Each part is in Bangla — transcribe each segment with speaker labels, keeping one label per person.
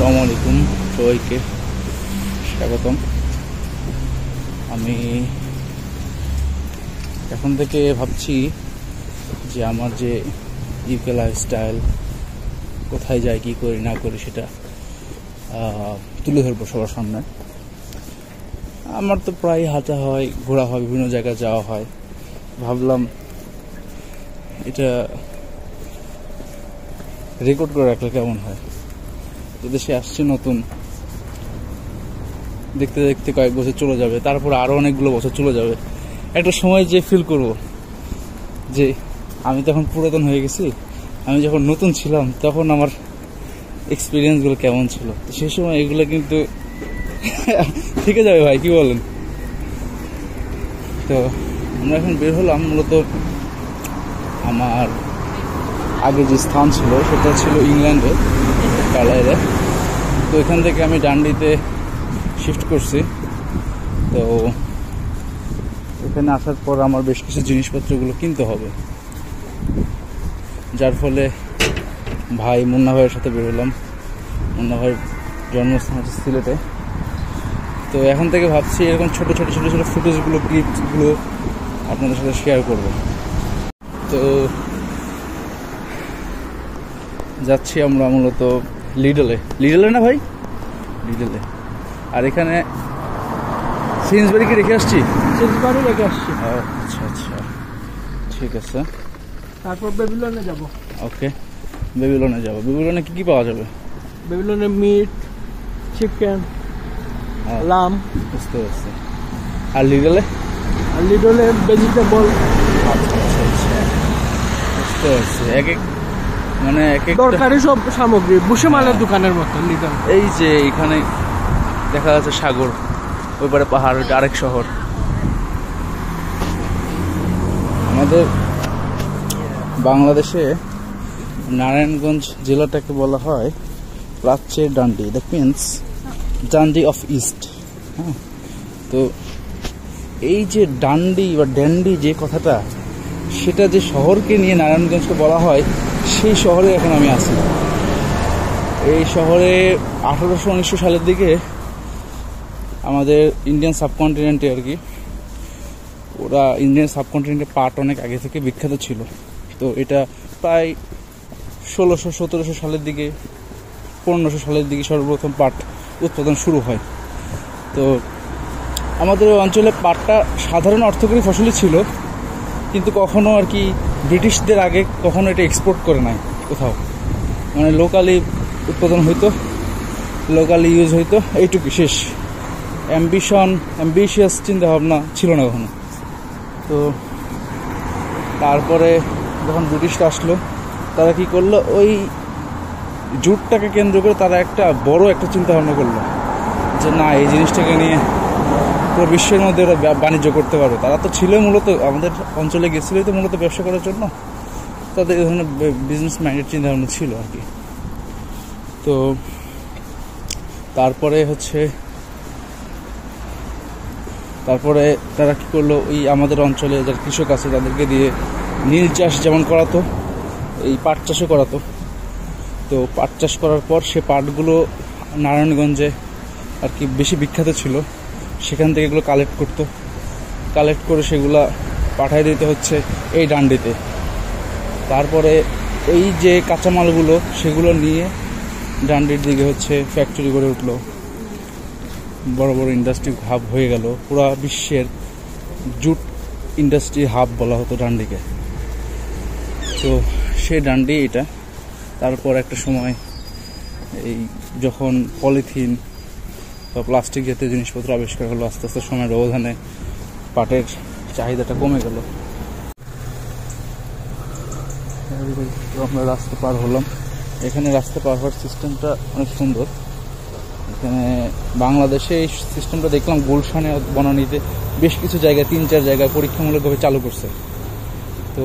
Speaker 1: আসসালামু আলাইকুম সবাইকে স্বাগতম। আমি এখন থেকে ভাবছি যে আমার যে ইউকে লাইফস্টাইল, কোথায় যাই, কী করি না করি, সেটা তুলে ধরবো সবার সামনে। আমার তো প্রায় হাঁটা হয়, ঘোরা হয়, বিভিন্ন জায়গায় যাওয়া হয়। ভাবলাম এটা রেকর্ড করে রাখলে কেমন হয়। দেশে আসছি নতুন, দেখতে দেখতে কয়েক বছর চলে যাবে, তারপর আরো অনেকগুলো বছর চলে যাবে। একটা সময় যে ফিল করব যে আমি তখন পুরাতন হয়ে গেছি, আমি যখন নতুন ছিলাম তখন আমার এক্সপিরিয়েন্সগুলো কেমন ছিল। তো সেই সময় এগুলো কিন্তু থেকে যাবে ভাই, কি বলেন? তো আমরা এখন বের হলাম। মূলত আমার আগে যে স্থান ছিল সেটা ছিল ইংল্যান্ডে, কালারে। তো এখান থেকে আমি ডান্ডিতে শিফট করছি। তো এখানে আসার পর আমার বেশ কিছু জিনিসপত্রগুলো কিনতে হবে, যার ফলে ভাই মুন্না ভাইয়ের সাথে বেরোলাম। মুন্না ভাইয়ের জন্মস্থান হচ্ছে সিলেটে। তো এখন থেকে ভাবছি এরকম ছোট ছোট ছোট ছোট ফুটেজগুলো, ক্লিপসগুলো আপনাদের সাথে শেয়ার করব। তো যাচ্ছি আমরা মূলত লিডলে না ভাই, লিডলে। আর এখানে সিন্সবারি কি রেখে আসছি?
Speaker 2: সিন্সবারি রেখে আসছি।
Speaker 1: আচ্ছা আচ্ছা, ঠিক আছে।
Speaker 2: তারপর বেবিলনে যাব।
Speaker 1: ওকে, বেবিলনে যাব। বেবিলনে কি কি পাওয়া যাবে?
Speaker 2: বেবিলনে মিট, চিকেন, লাম।
Speaker 1: বুঝতে পারছি। আর লিডলে?
Speaker 2: আর লিডলে ভেজিটেবল।
Speaker 1: আচ্ছা আচ্ছা আচ্ছা, বুঝতে পারছি। এক এক মানে এক এক
Speaker 2: দরকারি সব সামগ্রী বুসেমালের দোকানের মতো লিডল।
Speaker 1: এই যে এখানে দেখা যাচ্ছে সাগর, ওই পারে পাহাড়, ওইটা আরেক শহর। আমাদের বাংলাদেশে নারায়ণগঞ্জ জেলাটাকে বলা হয় প্রাচ্যের Dundee, that means Dundee of east. হ্যাঁ, তো এই যে ডান্ডি বা ড্যান্ডি যে কথাটা, সেটা যে শহরকে নিয়ে নারায়ণগঞ্জকে বলা হয়, সেই শহরে এখন আমি আছি। এই শহরে 1800-1900 সালের দিকে আমাদের ইন্ডিয়ান সাবকন্টিনেন্টে আর কি, ওরা ইন্ডিয়ান সাবকন্টিনেন্টে পাট অনেক আগে থেকে বিখ্যাত ছিল। তো এটা প্রায় 1600-1700 সালের দিকে, 1500 সালের দিকে সর্বপ্রথম পাট উৎপাদন শুরু হয়। তো আমাদের অঞ্চলে পাটটা সাধারণ অর্থকরী ফসলই ছিল, কিন্তু কখনো আর কি ব্রিটিশদের আগে কখনো এটা এক্সপোর্ট করে নাই কোথাও। মানে লোকালি উৎপাদন হইতো, লোকালি ইউজ হইতো, এইটুকু শেষ। অ্যাম্বিশিয়াস চিন্তা ভাবনা ছিল না কখনো। তো তারপরে যখন ব্রিটিশরা আসলো, তারা কি করলো, ওই জুটটাকে কেন্দ্র করে তারা একটা বড় একটা চিন্তা ভাবনা করলো যে না, এই জিনিসটাকে নিয়ে পুরো বিশ্বের মধ্যে ওরা বাণিজ্য করতে পারবে। তারা তো ছিল মূলত আমাদের অঞ্চলে গেছিলই তো মূলত ব্যবসা করার জন্য, তাদের এই ধরনের বিজনেস মাইন্ডেড চিন্তা ভাবনা ছিল আর কি। তো তারপরে তারা কি করলো, ওই আমাদের অঞ্চলে যারা কৃষক আছে তাদেরকে দিয়ে নীল চাষ যেমন করাতো, এই পাট চাষও করাতো। তো পাট চাষ করার পর সে পাটগুলো নারায়ণগঞ্জে আর কি বেশি বিখ্যাত ছিল, সেখান থেকে এগুলো কালেক্ট করে সেগুলা পাঠায় দিতে হচ্ছে এই ডান্ডিতে। তারপরে এই যে কাঁচামালগুলো সেগুলো নিয়ে ডান্ডির দিকে ফ্যাক্টরি গড়ে উঠলো, বড় বড় ইন্ডাস্ট্রি হাব হয়ে গেল। পুরা বিশ্বের জুট ইন্ডাস্ট্রি হাব বলা হতো ডান্ডিকে। তো সেই ডান্ডি এটা। তারপর একটা সময় এই যখন পলিথিন বা প্লাস্টিক জাতীয় জিনিসপত্র আবিষ্কার হলো, আস্তে আস্তে সময়ের ব্যবধানে পাটের চাহিদাটা কমে গেল। আমরা রাস্তা পার হলাম। এখানে রাস্তা পার হওয়ার সিস্টেমটা অনেক সুন্দর। এখানে বাংলাদেশে এই সিস্টেমটা দেখলাম গুলশানে, বনানীতে বেশ কিছু জায়গায়, 3-4 জায়গায় পরীক্ষামূলকভাবে চালু করছে। তো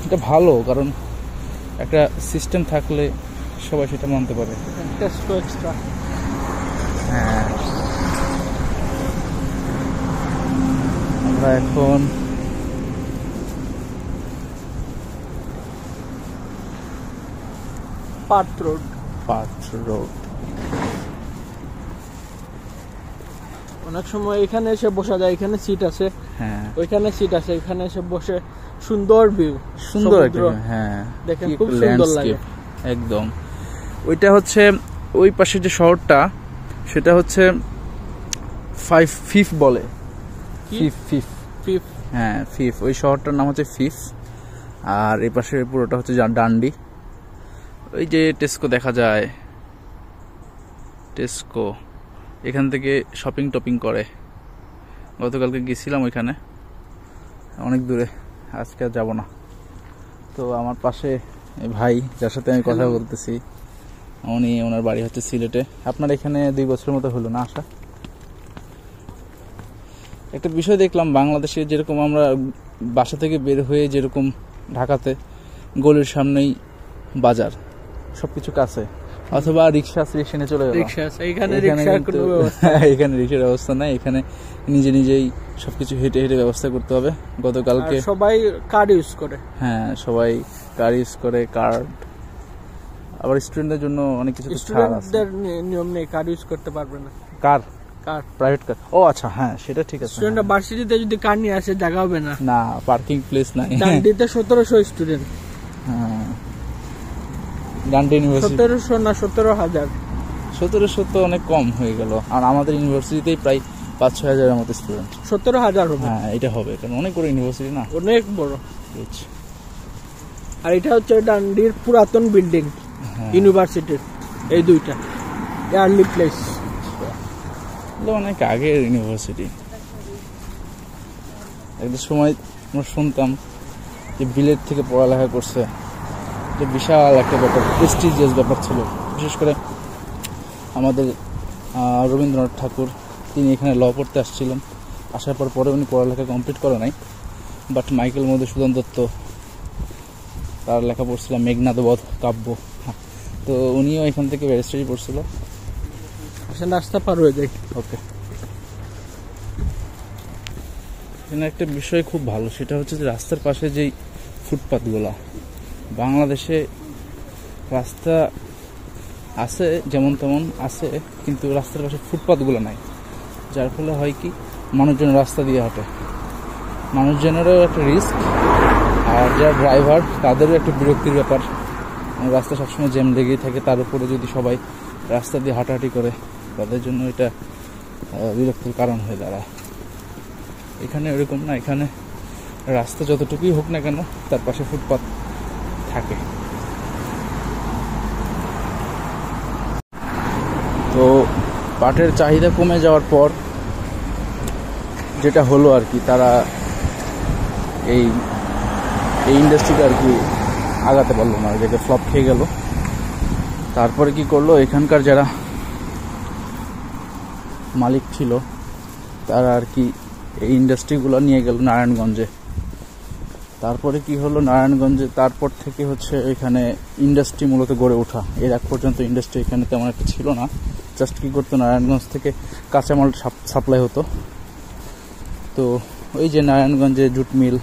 Speaker 1: এটা ভালো, কারণ একটা সিস্টেম থাকলে সবাই সেটা মানতে পারে। হ্যাঁ, আমরা এখন
Speaker 2: পার্থ রোড। অনেক সময় এখানে এসে বসা যায়, এখানে সিট আছে,
Speaker 1: হ্যাঁ
Speaker 2: ওইখানে সিট আছে, এখানে এসে বসে সুন্দর ভিউ,
Speaker 1: সুন্দর একটা view, হ্যাঁ
Speaker 2: দেখেন
Speaker 1: কি
Speaker 2: খুব সুন্দর লাগে।
Speaker 1: landscape, একদম। ওইটা হচ্ছে ওই পাশে যে শহরটা, সেটা হচ্ছে ফিফ বলে,
Speaker 2: কি?
Speaker 1: ফিফ,
Speaker 2: ফিফ।
Speaker 1: হ্যাঁ ফিফ, ওই শহরটার নাম হচ্ছে ফিফ। আর এই পাশে পুরোটা হচ্ছে ডান্ডি। ওই যে টেস্কো দেখা যায়, টেস্কো এখান থেকে শপিং টপিং করে। গতকালকে গেছিলাম ওইখানে, অনেক দূরে, আজকে আর যাবো না। তো আমার পাশে এই ভাই যার সাথে আমি কথা বলতেছি, ওনার বাড়ি হচ্ছে সিলেটে। আপনার এখানে 2 বছরের মতো হলো না আসা? একটা বিষয় দেখলাম, বাংলাদেশে যেরকম আমরা বাসা থেকে বের হয়ে যেরকম ঢাকাতে গলির সামনেই বাজার, সবকিছু কাছে, অথবা রিক্সা স্টেশনে চলে গেল,
Speaker 2: রিক্সা আছে এখানে, রিক্সার কোনো ব্যবস্থা
Speaker 1: এখানে রিক্সার ব্যবস্থা নাই। এখানে নিজেই সবকিছু হেঁটে হেঁটে ব্যবস্থা করতে হবে। গতকালকে
Speaker 2: সবাই কার্ড ইউজ করে,
Speaker 1: হ্যাঁ সবাই কার্ড ইউজ করে, কার্ড। আবার স্টুডেন্টদের জন্য অনেক কিছু ছাড় আছে।
Speaker 2: স্টুডেন্টদের নিয়ম নেই, কার্ড ইউজ করতে পারবে না।
Speaker 1: কার
Speaker 2: কার্ড,
Speaker 1: প্রাইভেট কার, ও আচ্ছা, হ্যাঁ সেটা ঠিক আছে।
Speaker 2: স্টুডেন্টরা ভার্সিটিতে যদি কার্ড নিয়ে আসে জায়গা হবে না,
Speaker 1: না পার্কিং প্লেস নাই।
Speaker 2: ডান্ডিতে 1700 স্টুডেন্ট,
Speaker 1: হ্যাঁ ডান্ডি ইউনিভার্সিটি
Speaker 2: 1700 না 17,000।
Speaker 1: 1700 তো অনেক কম হয়ে গেল। আর আমাদের ইউনিভার্সিটিতেই প্রায় 5-6 হাজারের মতো স্টুডেন্ট।
Speaker 2: 17,000 হবে,
Speaker 1: হ্যাঁ এটা হবে, কারণ অনেক বড় ইউনিভার্সিটি না,
Speaker 2: অনেক বড়।
Speaker 1: Rich।
Speaker 2: আর এটা হচ্ছে ডান্ডির পুরাতন বিল্ডিং,
Speaker 1: হ্যাঁ।
Speaker 2: ইউনিভার্সিটির এই দুইটা আর্লি প্লেস।
Speaker 1: এগুলো অনেক আগের ইউনিভার্সিটি। একটা সময় আমরা শুনতাম যে বিলেত থেকে পড়ালেখা করছে, যে বিশাল একটা ব্যাপার, প্রেস্টিজিয়াস ব্যাপার ছিল। বিশেষ করে আমাদের রবীন্দ্রনাথ ঠাকুর, তিনি এখানে ল পড়তে আসছিলেন। আসার পরে উনি পড়ালেখা কমপ্লিট করে নাই, বাট মাইকেল মধুসূদন দত্ত তার লেখা পড়ছিলাম, মেঘনাদবধ কাব্য, তো উনিও এখান থেকে ব্যারিস্টারি পড়ছিল।
Speaker 2: রাস্তা পার হয়ে যায়।
Speaker 1: ওকে, এখানে একটা বিষয় খুব ভালো, সেটা হচ্ছে যে রাস্তার পাশে যেই ফুটপাতগুলা, বাংলাদেশে রাস্তা আছে যেমন তেমন আছে, কিন্তু রাস্তার পাশে ফুটপাতগুলো নাই, যার ফলে হয় কি মানুষজন রাস্তা দিয়ে হাঁটে, মানুষজনেরও একটা রিস্ক, আর যারা ড্রাইভার তাদেরও একটা বিরক্তির ব্যাপার। রাস্তা সবসময় জ্যাম লেগেই থাকে, তার উপরে যদি সবাই রাস্তা দিয়ে হাঁটাহাঁটি করে, তাদের জন্য এটা বিরক্তির কারণ হয়ে দাঁড়ায়। এখানে এরকম না, এখানে রাস্তা যতটুকুই হোক না কেন তার পাশে ফুটপাত থাকে। তো পাটের চাহিদা কমে যাওয়ার পর যেটা হলো আর কি, তারা এই ইন্ডাস্ট্রিটা আর কি আগাতে পারলো না, যেটা ফ্লপ খেয়ে গেল। তারপরে কি করলো, এখানকার যারা মালিক ছিল তারা আর কি এই ইন্ডাস্ট্রিগুলো নিয়ে গেল নারায়ণগঞ্জে। তারপরে কি হলো, নারায়ণগঞ্জে তারপর থেকে হচ্ছে এখানে ইন্ডাস্ট্রি মূলত গড়ে ওঠা। এর আগ পর্যন্ত ইন্ডাস্ট্রি এখানে তেমন একটা ছিল না। জাস্ট কি করতো, নারায়ণগঞ্জ থেকে কাঁচামাল সাপ্লাই হতো। তো ওই যে নারায়ণগঞ্জে জুট মিল,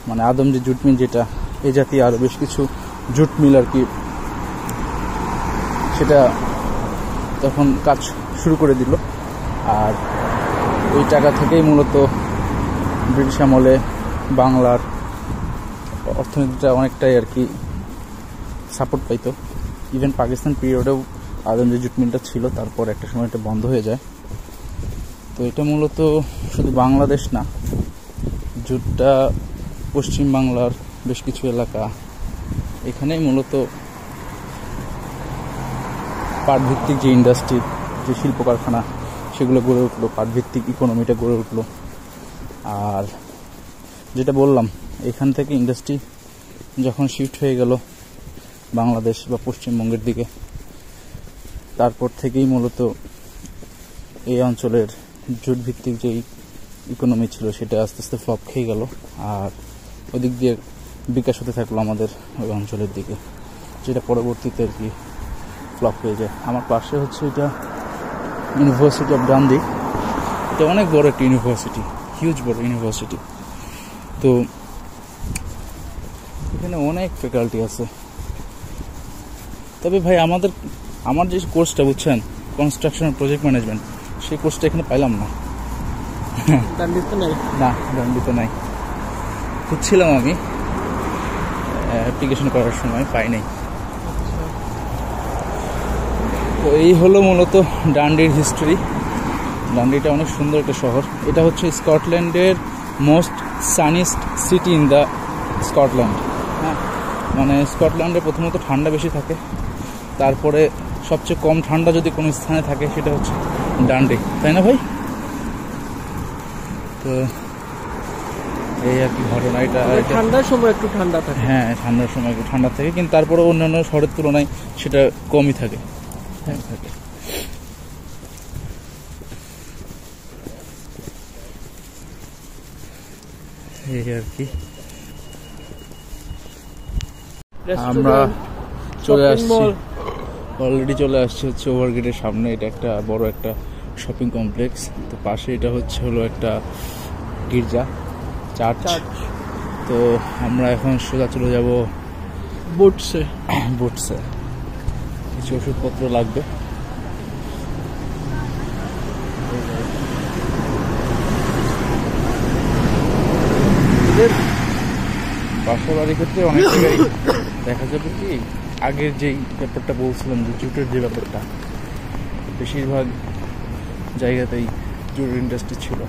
Speaker 1: মানে আদম যে জুট মিল, যেটা এই জাতীয় আরও বেশ কিছু জুট মিল আর কি, সেটা তখন কাজ শুরু করে দিল। আর ওই টাকা থেকেই মূলত ব্রিটিশ আমলে বাংলার অর্থনীতিটা অনেকটাই আর কি সাপোর্ট পাইতো। ইভেন পাকিস্তান পিরিয়ডেও আদম যে জুট মিলটা ছিল, তারপর একটা সময় এটা বন্ধ হয়ে যায়। তো এটা মূলত শুধু বাংলাদেশ না, জুটটা পশ্চিম বাংলার বেশ কিছু এলাকা, এখানেই মূলত পাটভিত্তিক যে ইন্ডাস্ট্রি, যে শিল্প কারখানা, সেগুলো গড়ে উঠলো, পাটভিত্তিক ইকোনমিটা গড়ে উঠলো। আর যেটা বললাম, এখান থেকে ইন্ডাস্ট্রি যখন শিফট হয়ে গেল বাংলাদেশ বা পশ্চিমবঙ্গের দিকে, তারপর থেকেই মূলত এই অঞ্চলের জুট ভিত্তিক যেই ইকোনমি ছিল সেটা আস্তে আস্তে ফ্লপ খেয়ে গেল। আর ওদিক দিয়ে বিকাশ হতে থাকলো আমাদের ওই অঞ্চলের দিকে, যেটা পরবর্তীতে আর কি ফ্লপ হয়ে যায়। আমার পাশে হচ্ছে এটা ইউনিভার্সিটি অফ ডান্ডি। এটা অনেক বড় একটা ইউনিভার্সিটি, হিউজ বড় ইউনিভার্সিটি। তো এখানে অনেক ফ্যাকাল্টি আছে। তবে ভাই আমার যে কোর্সটা বুঝছেন, কনস্ট্রাকশন প্রজেক্ট ম্যানেজমেন্ট, সেই কোর্সটা এখানে পাইলাম না।
Speaker 2: ডান্ডিতে নাই?
Speaker 1: না, ডান্ডিতে নাই। খুঁজছিলাম আমি অ্যাপ্লিকেশন করার সময়, পাই নাই। তো এই হলো মূলত ডান্ডির হিস্টোরি। ডান্ডিটা অনেক সুন্দর একটা শহর। এটা হচ্ছে স্কটল্যান্ডের most sunniest city in the Scotland. হ্যাঁ, মানে স্কটল্যান্ডে প্রথমত ঠান্ডা বেশি থাকে, তারপরে সবচেয়ে কম ঠান্ডা যদি কোনো স্থানে থাকে সেটা হচ্ছে ডান্ডি, তাই না ভাই? তো এই আর কি ঘটনা। এটা
Speaker 2: ঠান্ডার সময় একটু ঠান্ডা থাকে।
Speaker 1: হ্যাঁ, ঠান্ডার সময় একটু ঠান্ডা থাকে, কিন্তু তারপরে অন্যান্য শহরের তুলনায় সেটা কমই থাকে। হ্যাঁ, থাকে। এই আর কি আমরা চলে আসছি, অলরেডি চলে আসছি হচ্ছে ওভারগেটের সামনে। এটা একটা বড় একটা শপিং কমপ্লেক্স। তো পাশে এটা হচ্ছে হলো একটা গির্জা, চার্চ। তো আমরা এখন সোজা চলে যাব
Speaker 2: বুটসে।
Speaker 1: কিছু ওষুধপত্র লাগবে। বাসা বাড়ির ক্ষেত্রে অনেক জায়গায় দেখা যাবে কি, আগের যেই ব্যাপারটা বলছিলাম যে জুটের যে ব্যাপারটা, বেশিরভাগ জায়গাতেই জুটের ইন্ডাস্ট্রি ছিল,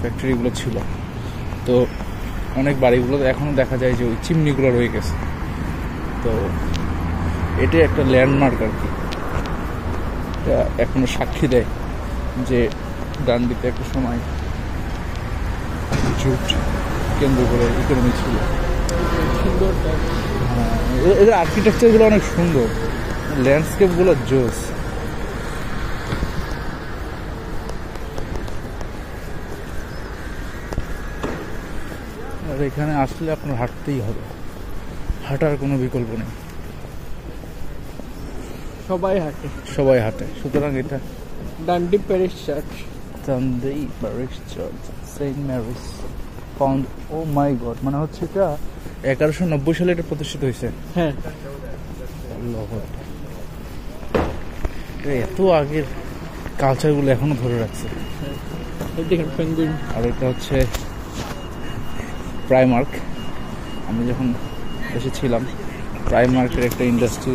Speaker 1: ফ্যাক্টরিগুলো ছিল। তো অনেক বাড়িগুলোতে এখনও দেখা যায় যে ওই চিমনিগুলো রয়ে গেছে। তো এটা একটা ল্যান্ডমার্ক আর কি। এটা এখনো সাক্ষী দেয় যে ডান্ডিতে একটা সময় জুট কেন্দ্র করে ইকোনমি ছিল। এদের আর্কিটেকচারগুলো অনেক সুন্দর, ল্যান্ডস্কেপগুলো জোস। আর এখানে আসলে আপনার হাঁটতেই হবে, হাঁটার কোনো বিকল্প নেই। সবাই হাঁটে। সুতরাং এটা
Speaker 2: Dundee parish church,
Speaker 1: Dundee parish church, saint Mary's found. Oh my god, মানে হচ্ছে এটা 1190 সালে এটা প্রতিষ্ঠিত হয়েছে।
Speaker 2: হ্যাঁ,
Speaker 1: এত আগের কালচারগুলো এখনো ধরে রাখছে। আর এটা হচ্ছে প্রাইমার্ক। আমি যখন দেশে ছিলাম, প্রাইমার্কের একটা ইন্ডাস্ট্রি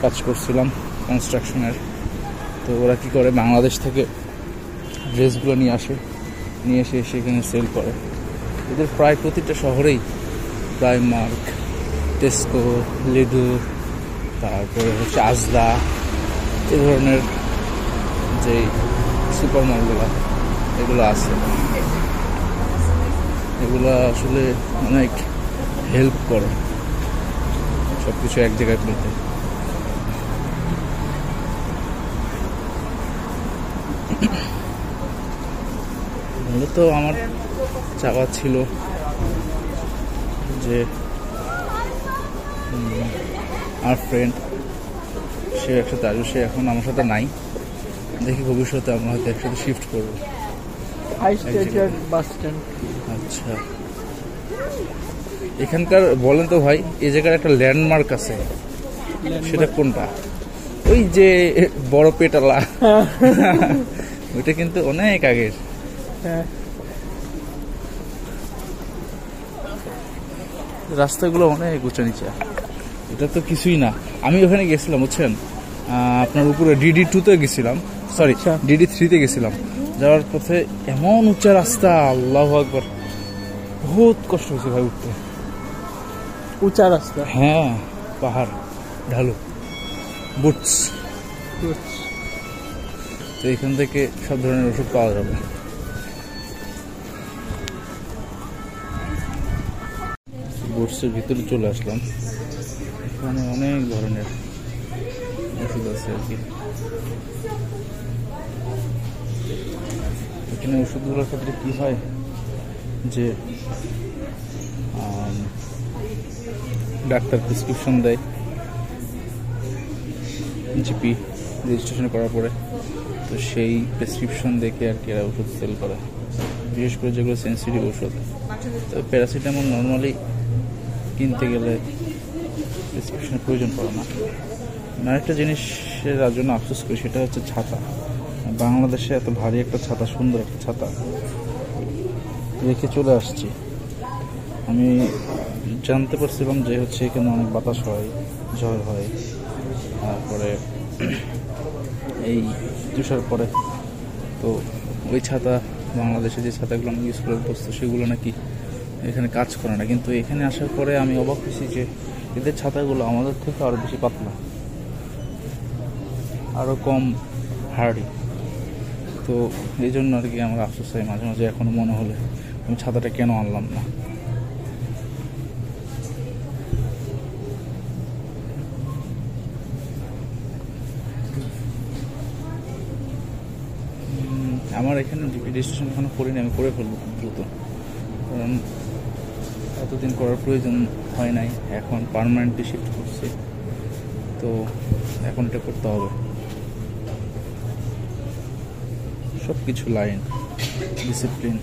Speaker 1: কাজ করছিলাম, কনস্ট্রাকশনের। তো ওরা কি করে, বাংলাদেশ থেকে ড্রেসগুলো নিয়ে এসে সেখানে সেল করে। এদের প্রায় প্রতিটা শহরেই প্রাইমার্ক, টেস্কো, লিডো, তারপরে হচ্ছে আজলা, এ ধরনের যে সুপার মলগুলো এগুলো আছে। এগুলো আসলে অনেক হেল্প করে সব কিছু এক জায়গায় পেতে। মূলত আমার চাওয়া ছিল যে আমার ফ্রেন্ড সে একসাথে আসবে, সে এখন আমার সাথে নাই। দেখি ভবিষ্যতে আমরা হয়তো একসাথে শিফট করবো। আচ্ছা, এখানকার বলেন তো ভাই, এই জায়গার একটা ল্যান্ডমার্ক আছে, সেটা কোনটা? ওই যে বড় পেটালা, ওইটা কিন্তু অনেক আগের। রাস্তাগুলো অনেক উঁচা নিচা, এটা তো কিছুই না। আমি ওখানে গেছিলাম বুঝছেন, আপনার উপরে DD2-তে গেছিলাম, সরি DD3-তে গেছিলাম। যাওয়ার পথে এমন উঁচা রাস্তা, আল্লাহু আকবার, বহুত কষ্ট হয়েছে ভাই উঠতে।
Speaker 2: উঁচা রাস্তা?
Speaker 1: হ্যাঁ, পাহাড় ঢালু। বুটস। তো এখান থেকে সব ধরনের ওষুধ পাওয়া যাবে। বুটসের ভিতরে চলে আসলাম, এখানে অনেক ধরনের ওষুধ আছে আর কি। এখানে ওষুধগুলোর ক্ষেত্রে কি হয় যে ডাক্তার প্রেসক্রিপশন দেয় জিপি রেজিস্ট্রেশন করার পরে, তো সেই প্রেসক্রিপশন দেখে আর কি এরা ওষুধ সেল করে, বিশেষ করে যেগুলো সেন্সিটিভ ওষুধ। তো প্যারাসিটামল নর্মালি কিনতে গেলে প্রেসক্রিপশনের প্রয়োজন পড়ে না। আরেকটা জিনিসের জন্য আফসোস করি, সেটা হচ্ছে ছাতা। বাংলাদেশে এত ভারী একটা ছাতা, সুন্দর একটা ছাতা রেখে চলে আসছি। আমি জানতে পারছিলাম যে হচ্ছে এখানে অনেক বাতাস হয়, ঝড় হয়, তারপরে এই তুষার পরে। তো ওই ছাতা, বাংলাদেশে যে ছাতাগুলো আমি ইউজ করে অভ্যস্ত সেগুলো নাকি এখানে কাজ করে না। কিন্তু এখানে আসার পরে আমি অবাক হয়েছি যে এদের ছাতাগুলো আমাদের থেকে আরও বেশি পাতলা, আরও কম হার্ডি। তো এই জন্য আর কি আমার আফসোস হয় মাঝে মাঝে, এখনো মনে হলে আমি ছাতাটা কেন আনলাম না। আমার এখানে রেজিস্ট্রেশন এখনো করিনি, আমি করে ফেলবো খুব দ্রুত, কারণ এতদিন করার প্রয়োজন হয় নাই, এখন পার্মানেন্টলি শিফট করছি, তো এখন এটা করতে হবে। সব কিছু লাইন, ডিসিপ্লিন।